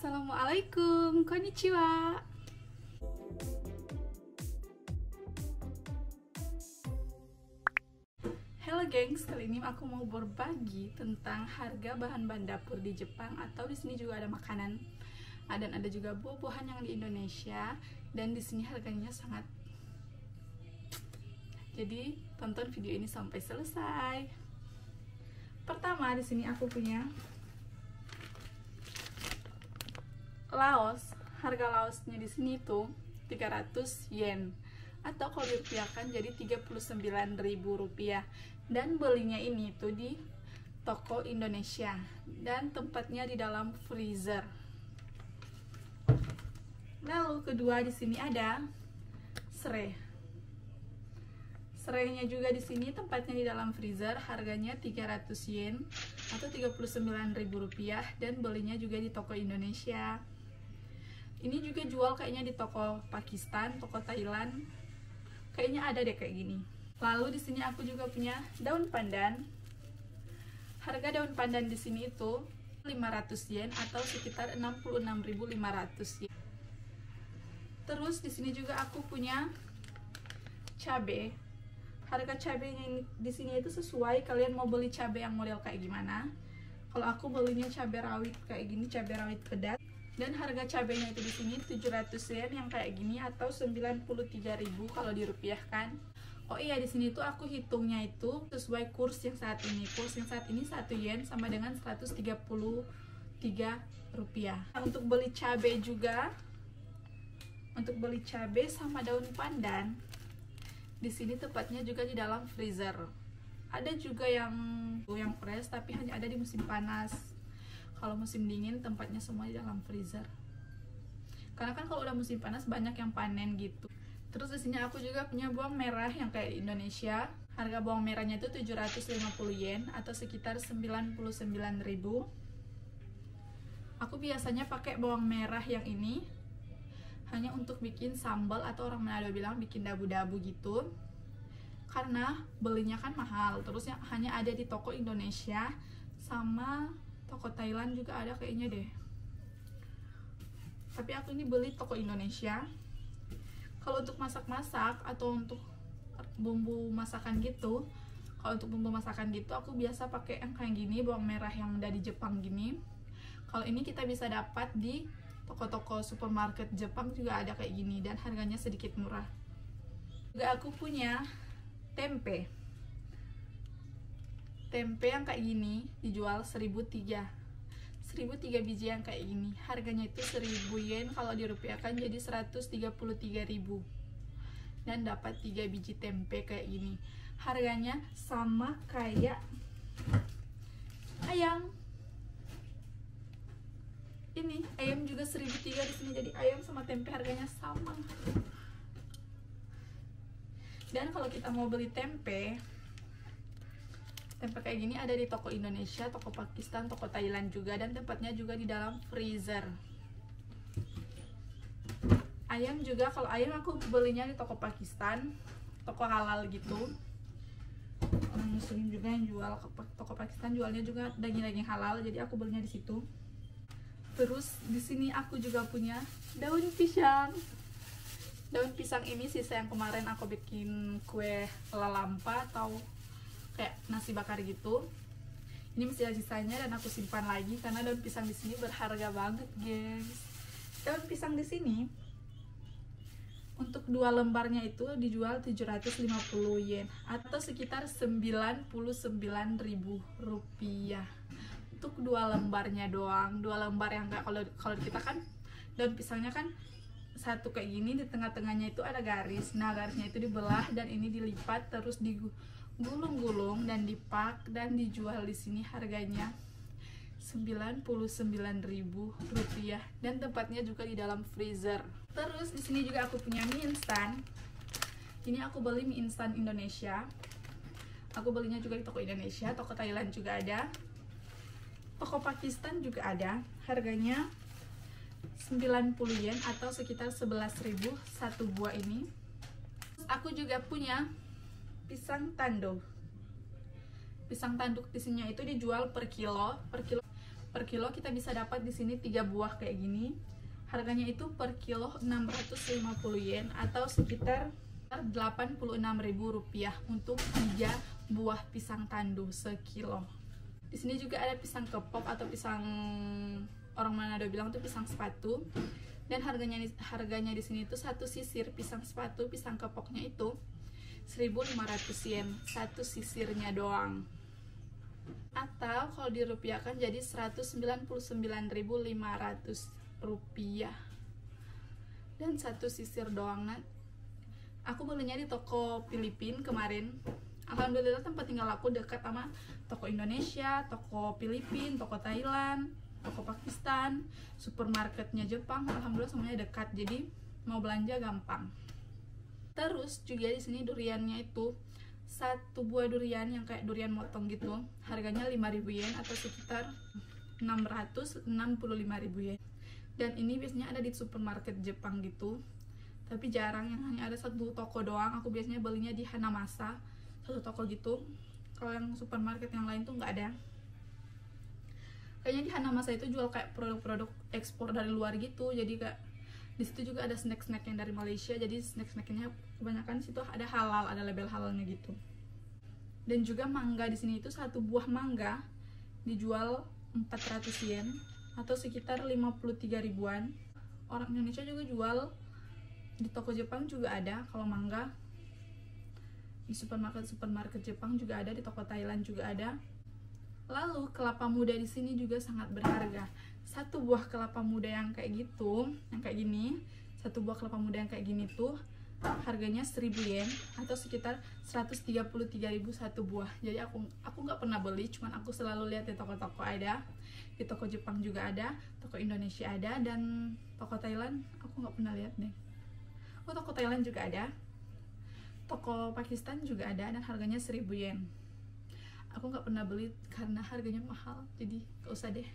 Assalamualaikum, konnichiwa. Halo gengs, kali ini aku mau berbagi tentang harga bahan-bahan dapur di Jepang, atau di sini juga ada makanan, dan ada juga buah-buahan yang di Indonesia, dan di sini harganya sangat. Jadi tonton video ini sampai selesai. Pertama, di sini aku punya Laos. Harga Laosnya di sini tuh 300 yen, atau kalau dirupiahkan jadi 39.000 rupiah. Dan belinya ini tuh di toko Indonesia, dan tempatnya di dalam freezer. Lalu kedua, di sini ada serai. Serainya juga di sini tempatnya di dalam freezer, harganya 300 yen atau 39.000 rupiah, dan belinya juga di toko Indonesia. Ini juga jual kayaknya di toko Pakistan, toko Thailand. Kayaknya ada deh kayak gini. Lalu di sini aku juga punya daun pandan. Harga daun pandan di sini itu 500 yen atau sekitar 66.500 yen. Terus di sini juga aku punya cabai. Harga cabenya di sini itu sesuai kalian mau beli cabai yang model kayak gimana. Kalau aku belinya cabai rawit kayak gini, cabai rawit pedas. Dan harga cabenya itu di sini 700 yen yang kayak gini atau 93.000 kalau dirupiahkan. Oh iya, di sini tuh aku hitungnya itu sesuai kurs yang saat ini. Kurs yang saat ini 1 yen sama dengan 133 rupiah. Untuk beli cabai juga, untuk beli cabai sama daun pandan, di sini tepatnya juga di dalam freezer. Ada juga yang fresh tapi hanya ada di musim panas. Kalau musim dingin tempatnya semua di dalam freezer. Karena kan kalau udah musim panas banyak yang panen gitu. Terus di sini aku juga punya bawang merah yang kayak di Indonesia. Harga bawang merahnya itu 750 yen atau sekitar 99.000. Aku biasanya pakai bawang merah yang ini hanya untuk bikin sambal, atau orang Manado bilang bikin dabu-dabu gitu. Karena belinya kan mahal. Terus yang hanya ada di toko Indonesia sama toko Thailand juga ada kayaknya deh. Tapi aku ini beli toko Indonesia. Kalau untuk masak-masak atau untuk bumbu masakan gitu, kalau untuk bumbu masakan gitu aku biasa pakai yang kayak gini, bawang merah yang dari Jepang gini. Kalau ini kita bisa dapat di toko-toko supermarket Jepang juga ada kayak gini, dan harganya sedikit murah. Juga aku punya tempe. Tempe yang kayak gini dijual 1.003 biji yang kayak gini. Harganya itu 1.000 yen, kalau dirupiahkan jadi 133.000. Dan dapat 3 biji tempe kayak gini. Harganya sama kayak ayam. Ini ayam juga 1.003 di sini, jadi ayam sama tempe harganya sama. Dan kalau kita mau beli tempe kayak gini ada di toko Indonesia, toko Pakistan, toko Thailand juga, dan tempatnya juga di dalam freezer. Ayam juga, kalau ayam aku belinya di toko Pakistan, toko halal gitu. Orang muslim juga yang jual, toko Pakistan jualnya juga daging-daging halal, jadi aku belinya di situ. Terus di sini aku juga punya daun pisang. Daun pisang ini sisa yang kemarin aku bikin kue lalampa atau kayak nasi bakar gitu. Ini masih ada sisanya dan aku simpan lagi karena daun pisang di sini berharga banget, guys. Daun pisang di sini untuk 2 lembarnya itu dijual 750 yen atau sekitar 99.000 rupiah. Untuk 2 lembarnya doang, 2 lembar yang enggak, kalau kita kan daun pisangnya kan satu kayak gini, di tengah-tengahnya itu ada garis. Nah, garisnya itu dibelah dan ini dilipat terus digulung-gulung dan dipak dan dijual di sini harganya 99.000 rupiah, dan tempatnya juga di dalam freezer. Terus di sini juga aku punya mie instan. Ini aku beli mie instan Indonesia. Aku belinya juga di toko Indonesia, toko Thailand juga ada. Toko Pakistan juga ada. Harganya 90 yen atau sekitar 11.000 satu buah ini. Terus aku juga punya pisang tanduk. Pisang tanduk di sini itu dijual per kilo. Per kilo kita bisa dapat di sini 3 buah kayak gini. Harganya itu per kilo 650 yen atau sekitar 86.000 rupiah untuk 3 buah pisang tandu sekilo. Di sini juga ada pisang kepok atau pisang, orang Manado bilang tuh pisang sepatu. Dan harganya di sini itu satu sisir pisang sepatu, pisang kepoknya itu 1.500 yen, satu sisirnya doang. Atau kalau dirupiahkan jadi 199.500 rupiah. Dan satu sisir doang. Nah, aku belinya di toko Filipin kemarin. Alhamdulillah tempat tinggal aku dekat sama toko Indonesia, toko Filipin, toko Thailand, toko Pakistan, supermarketnya Jepang. Alhamdulillah semuanya dekat, jadi mau belanja gampang. Terus juga di sini duriannya itu satu buah durian yang kayak durian motong gitu, harganya 5.000 yen atau sekitar 665.000 yen. Dan ini biasanya ada di supermarket Jepang gitu, tapi jarang, yang hanya ada satu toko doang. Aku biasanya belinya di Hanamasa, satu toko gitu. Kalau yang supermarket yang lain tuh nggak ada. Kayaknya di Hanamasa itu jual kayak produk-produk ekspor dari luar gitu, jadi kayak di situ juga ada snack-snack yang dari Malaysia, jadi snack-snacknya kebanyakan di situ ada halal, ada label halalnya gitu. Dan juga mangga di sini itu satu buah mangga dijual 400 yen atau sekitar 53 ribuan. Orang Indonesia juga jual di toko Jepang juga ada kalau mangga. Di supermarket Jepang juga ada, di toko Thailand juga ada. Lalu kelapa muda di sini juga sangat berharga. Satu buah kelapa muda yang kayak gitu, yang kayak gini, satu buah kelapa muda yang kayak gini tuh harganya 1.000 yen atau sekitar 133.000 satu buah. Jadi aku nggak pernah beli, cuman aku selalu lihat di toko-toko ada, di toko Jepang juga ada, toko Indonesia ada, dan toko Thailand aku nggak pernah lihat deh. Oh, toko Thailand juga ada, toko Pakistan juga ada, dan harganya 1.000 yen. Aku nggak pernah beli karena harganya mahal, jadi gak usah deh.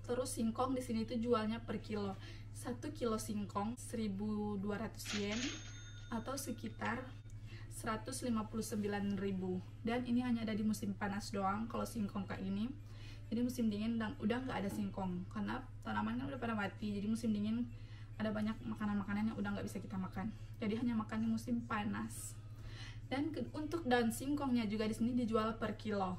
Terus singkong di sini tuh jualnya per kilo. 1 kilo singkong 1.200 yen atau sekitar 159.000. Dan ini hanya ada di musim panas doang kalau singkong kayak gini. Jadi musim dingin udah nggak ada singkong karena tanaman kan udah pada mati. Jadi musim dingin ada banyak makanan-makanan yang udah nggak bisa kita makan. Jadi hanya makan di musim panas. Dan untuk daun singkongnya juga di sini dijual per kilo.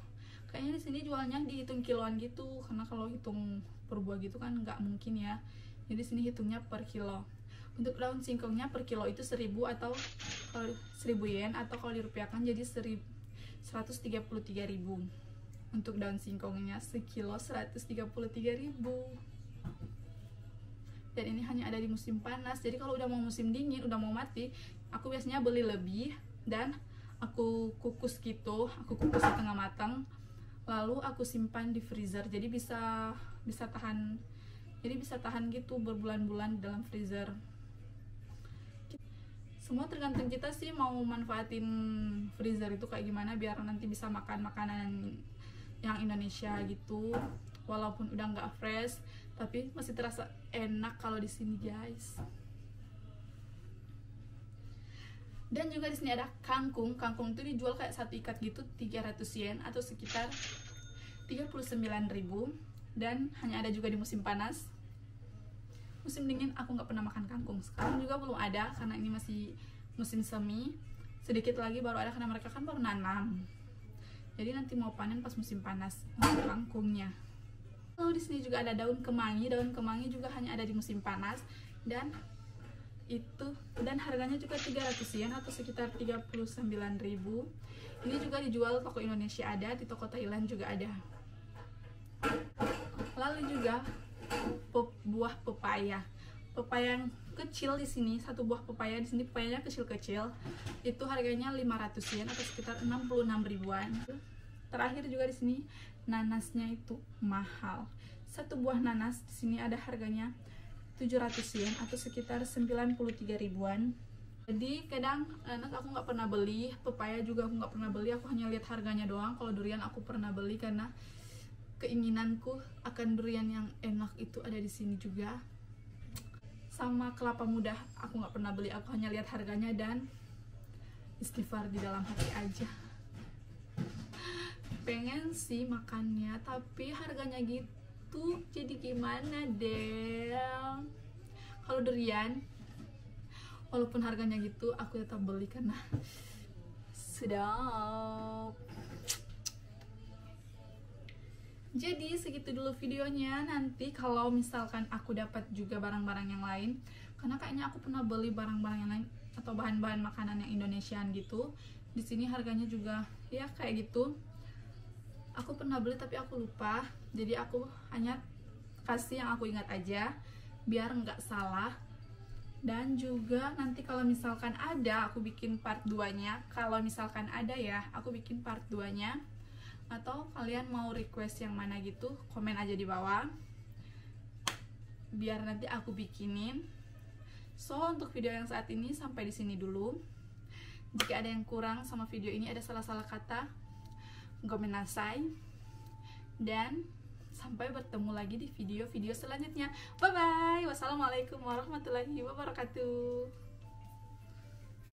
Kayaknya di sini jualnya dihitung kiloan gitu, karena kalau hitung per buah gitu kan nggak mungkin ya. Jadi di sini hitungnya per kilo. Untuk daun singkongnya per kilo itu 1.000 atau 1.000 yen atau kalau dirupiahkan jadi 133.000. Untuk daun singkongnya sekilo 133.000. Dan ini hanya ada di musim panas. Jadi kalau udah mau musim dingin, udah mau mati, aku biasanya beli lebih dan aku kukus gitu, aku kukus setengah matang, lalu aku simpan di freezer. Jadi bisa tahan, jadi bisa tahan gitu berbulan-bulan di dalam freezer. Semua tergantung kita sih mau manfaatin freezer itu kayak gimana biar nanti bisa makan makanan yang Indonesia gitu, walaupun udah nggak fresh tapi masih terasa enak kalau di sini guys. Dan juga di sini ada kangkung. Kangkung itu dijual kayak satu ikat gitu 300 yen atau sekitar 39.000. Dan hanya ada juga di musim panas. Musim dingin aku nggak pernah makan kangkung. Sekarang juga belum ada karena ini masih musim semi. Sedikit lagi baru ada karena mereka kan baru nanam. Jadi nanti mau panen pas musim panas untuk kangkungnya. Lalu di sini juga ada daun kemangi. Daun kemangi juga hanya ada di musim panas dan harganya juga 300 yen atau sekitar 39.000. Ini juga dijual toko Indonesia ada, di toko Thailand juga ada. Lalu juga buah pepaya. Pepaya yang kecil di sini, satu buah pepaya di sini pepayanya kecil-kecil. Itu harganya 500 yen atau sekitar 66 ribuan. Terakhir juga di sini nanasnya itu mahal. Satu buah nanas di sini ada harganya 700 yen atau sekitar 93 ribuan. Jadi kadang nanas aku nggak pernah beli, pepaya juga aku nggak pernah beli, aku hanya lihat harganya doang. Kalau durian aku pernah beli karena keinginanku akan durian yang enak itu ada di sini juga. Sama kelapa muda aku nggak pernah beli, aku hanya lihat harganya dan istighfar di dalam hati aja. pengen sih makannya, tapi harganya gitu, jadi gimana deh. Kalau durian, walaupun harganya gitu, aku tetap beli karena sedap. Jadi segitu dulu videonya. Nanti kalau misalkan aku dapat juga barang-barang yang lain, karena kayaknya aku pernah beli barang-barang yang lain atau bahan-bahan makanan yang Indonesiaan gitu. Di sini harganya juga ya kayak gitu. Aku pernah beli tapi aku lupa. Jadi aku hanya kasih yang aku ingat aja biar nggak salah. Dan juga nanti kalau misalkan ada, aku bikin part 2-nya. Kalau misalkan ada ya, aku bikin part 2-nya. Atau kalian mau request yang mana gitu, komen aja di bawah biar nanti aku bikinin. So, untuk video yang saat ini sampai di sini dulu. Jika ada yang kurang sama video ini, ada salah-salah kata, gomenasai. Dan sampai bertemu lagi di video-video selanjutnya. Bye bye. Wassalamualaikum warahmatullahi wabarakatuh.